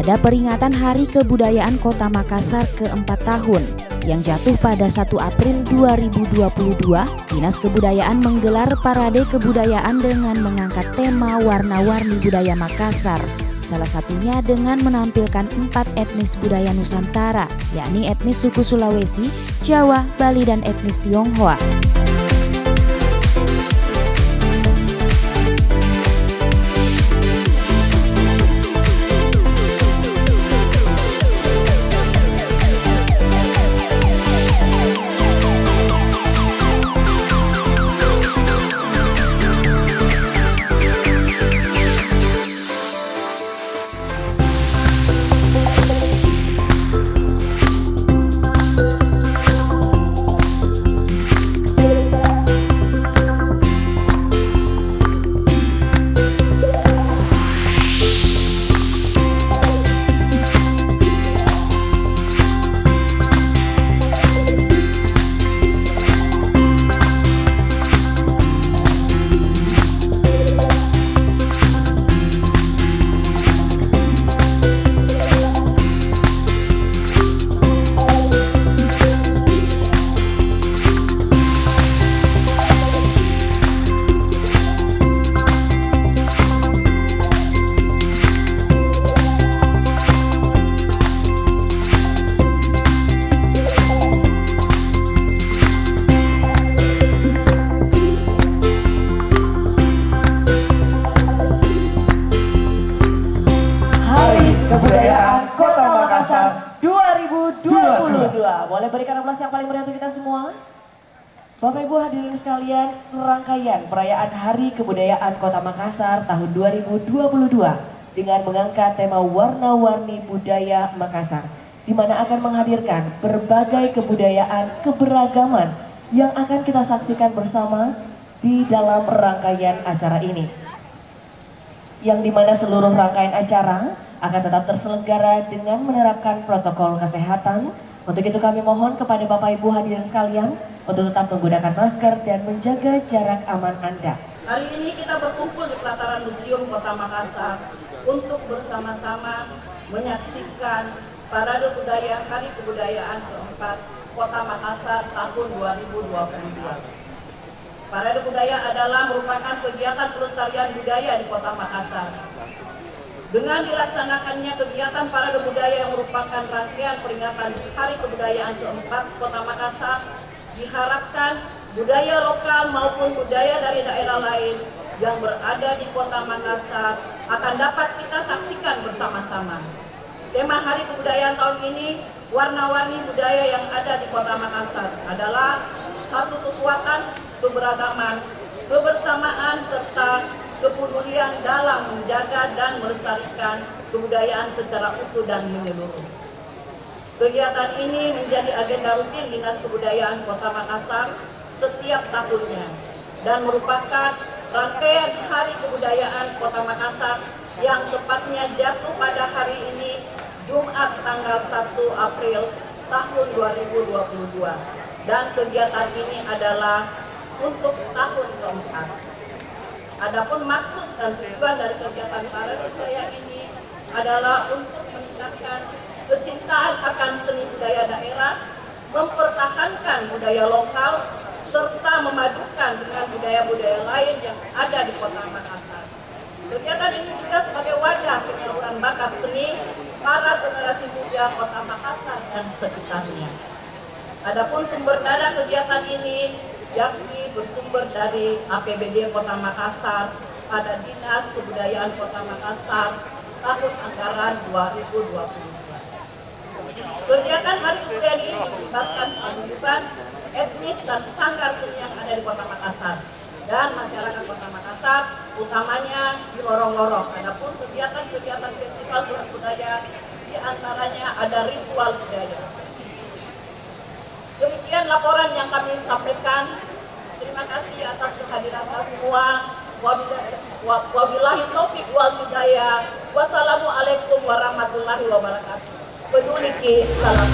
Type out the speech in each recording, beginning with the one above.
pada peringatan Hari Kebudayaan Kota Makassar ke-4 tahun yang jatuh pada 1 April 2022, Dinas Kebudayaan menggelar parade kebudayaan dengan mengangkat tema warna-warni budaya Makassar. Salah satunya dengan menampilkan 4 etnis budaya Nusantara, yakni etnis suku Sulawesi, Jawa, Bali, dan etnis Tionghoa. Kebudayaan Kota Makassar 2022. Boleh berikan aplaus yang paling meriah untuk kita semua. Bapak Ibu hadirin sekalian, rangkaian perayaan Hari Kebudayaan Kota Makassar tahun 2022 dengan mengangkat tema warna-warni budaya Makassar, di mana akan menghadirkan berbagai kebudayaan keberagaman yang akan kita saksikan bersama di dalam rangkaian acara ini. Yang dimana seluruh rangkaian acara akan tetap terselenggara dengan menerapkan protokol kesehatan. Untuk itu kami mohon kepada Bapak Ibu hadirin sekalian untuk tetap menggunakan masker dan menjaga jarak aman Anda. Hari ini kita berkumpul di pelataran Museum Kota Makassar untuk bersama-sama menyaksikan Parade Budaya Hari Kebudayaan ke-4 Kota Makassar tahun 2022. Parade Budaya adalah merupakan kegiatan pelestarian budaya di Kota Makassar. Dengan dilaksanakannya kegiatan Parade Budaya yang merupakan rangkaian peringatan Hari Kebudayaan ke-4 Kota Makassar, diharapkan budaya lokal maupun budaya dari daerah lain yang berada di Kota Makassar akan dapat kita saksikan bersama-sama. Tema Hari Kebudayaan tahun ini, warna-warni budaya yang ada di Kota Makassar adalah satu kekuatan, keberagaman, kebersamaan, serta kepedulian dalam menjaga dan melestarikan kebudayaan secara utuh dan menyeluruh. Kegiatan ini menjadi agenda rutin Dinas Kebudayaan Kota Makassar setiap tahunnya dan merupakan rangkaian Hari Kebudayaan Kota Makassar yang tepatnya jatuh pada hari ini, Jumat tanggal 1 April tahun 2022. Dan kegiatan ini adalah untuk tahun keempat. Adapun maksud dan tujuan dari kegiatan Parade Budaya ini adalah untuk meningkatkan kecintaan akan seni budaya daerah, mempertahankan budaya lokal, serta memadukan dengan budaya-budaya lain yang ada di Kota Makassar. Kegiatan ini juga sebagai wadah penyaluran bakat seni para generasi muda Kota Makassar dan sekitarnya. Adapun sumber dana kegiatan ini yakni bersumber dari APBD Kota Makassar pada Dinas Kebudayaan Kota Makassar tahun anggaran 2022. Kegiatan Hari Kebudayaan ini melibatkan paguyuban etnis dan sanggar seni yang ada di Kota Makassar dan masyarakat Kota Makassar, utamanya di lorong-lorong. Adapun kegiatan-kegiatan festival budaya di antaranya ada ritual budaya. Demikian laporan yang kami sampaikan. Terima kasih atas kehadiran semua. Wabillahi taufiq wal hidayah. Wassalamualaikum warahmatullahi wabarakatuh. Peduli salam.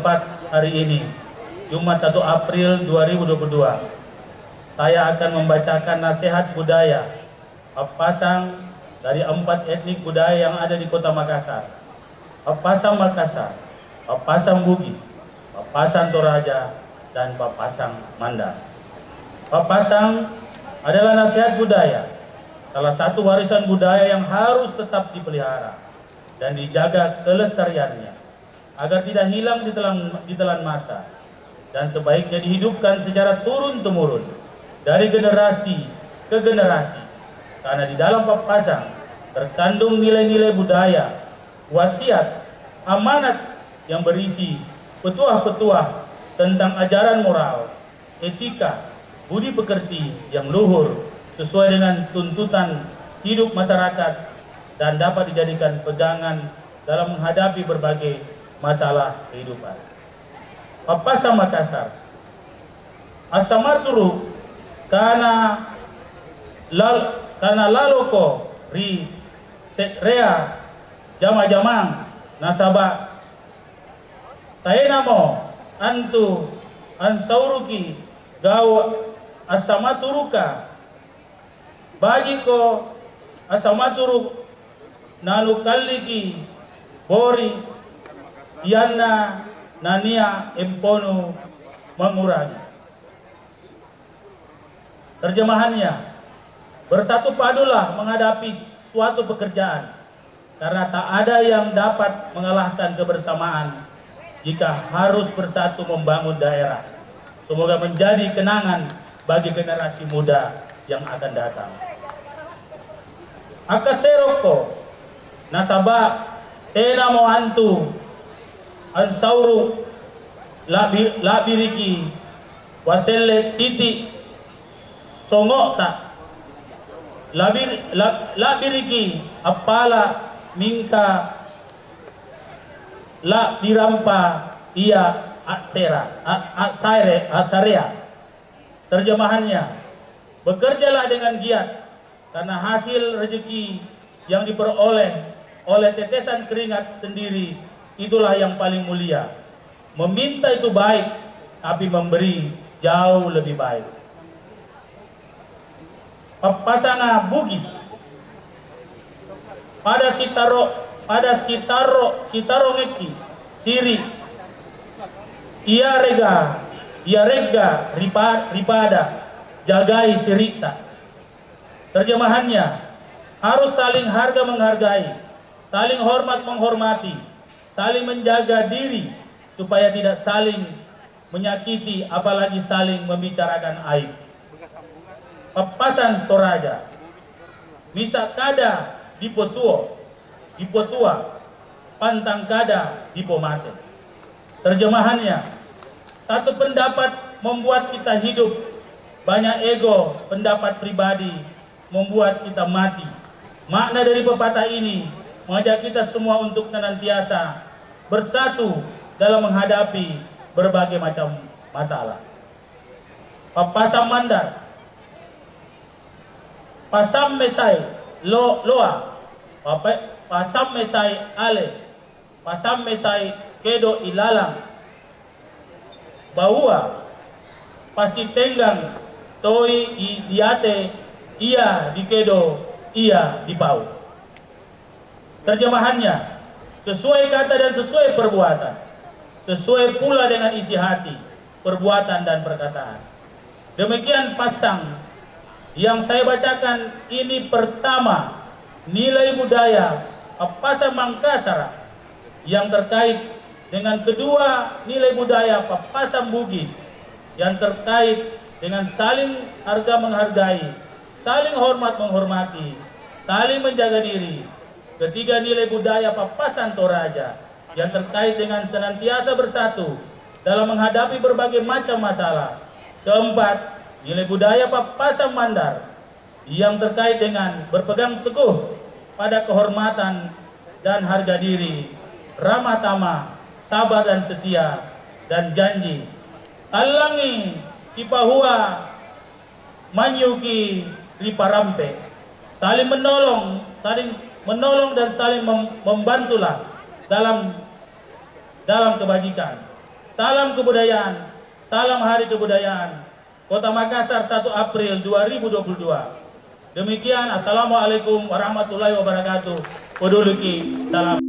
tepat hari ini, Jumat 1 April 2022, saya akan membacakan nasihat budaya Pappasang dari 4 etnik budaya yang ada di Kota Makassar. Pappasang Makassar, Pappasang Bugis, Pappasang Toraja, dan Pappasang Mandar. Pappasang adalah nasihat budaya, salah satu warisan budaya yang harus tetap dipelihara dan dijaga kelestariannya agar tidak hilang di telan masa, dan sebaiknya dihidupkan secara turun-temurun dari generasi ke generasi, karena di dalam Pappasang terkandung nilai-nilai budaya, wasiat, amanat yang berisi petuah-petuah tentang ajaran moral, etika, budi pekerti yang luhur sesuai dengan tuntutan hidup masyarakat dan dapat dijadikan pegangan dalam menghadapi berbagai masalah kehidupan. Pappasang Makassar, asamaturu kana laloko ri rea jama-jamang nasaba taenamo antu ansauruki gaw asamaturuka bajiko asamaturu nalukalliki bori Yana Nania Empono mengurangi. Terjemahannya, bersatu padulah menghadapi suatu pekerjaan, karena tak ada yang dapat mengalahkan kebersamaan jika harus bersatu membangun daerah. Semoga menjadi kenangan bagi generasi muda yang akan datang. Akaseroko nasaba tena mo antu ansauru labiriki waselle titi songota labiriki apala mingka la dirampa ia asarea. Terjemahannya, bekerjalah dengan giat, karena hasil rezeki yang diperoleh oleh tetesan keringat sendiri itulah yang paling mulia. Meminta itu baik, tapi memberi jauh lebih baik. Pappasang Bugis, pada sitaro ngeki siri ia rega ripada jagai sirita. Terjemahannya, harus saling harga menghargai, saling hormat menghormati, saling menjaga diri supaya tidak saling menyakiti, apalagi saling membicarakan aib. Pappasang Toraja, misa kada dipotua, pantang kada dipomate. Terjemahannya, satu pendapat membuat kita hidup, banyak ego pendapat pribadi membuat kita mati. Makna dari pepatah ini mengajak kita semua untuk senantiasa bersatu dalam menghadapi berbagai macam masalah. Pappasang Mandar, pasam mesai loa, pasam mesai ale, pasam mesai kedo ilalang, bahwa pasti tenggang toi diate ia dikedo ia dipau. Terjemahannya, sesuai kata dan sesuai perbuatan, sesuai pula dengan isi hati, perbuatan dan perkataan. Demikian pasang yang saya bacakan ini. Pertama, nilai budaya Pappasang Makassar yang terkait dengan kedua nilai budaya Pappasang Bugis yang terkait dengan saling harga menghargai, saling hormat menghormati, saling menjaga diri. Ketiga, nilai budaya Pappasang Toraja yang terkait dengan senantiasa bersatu dalam menghadapi berbagai macam masalah. Keempat, nilai budaya Pappasang Mandar yang terkait dengan berpegang teguh pada kehormatan dan harga diri, ramah tamah, sabar dan setia, dan janji. Alangi ipahua manyuki riparampe, saling menolong dan saling membantulah dalam kebajikan. salam kebudayaan, salam Hari Kebudayaan Kota Makassar 1 April 2022. Demikian, Assalamualaikum warahmatullahi wabarakatuh. Podoluki, salam.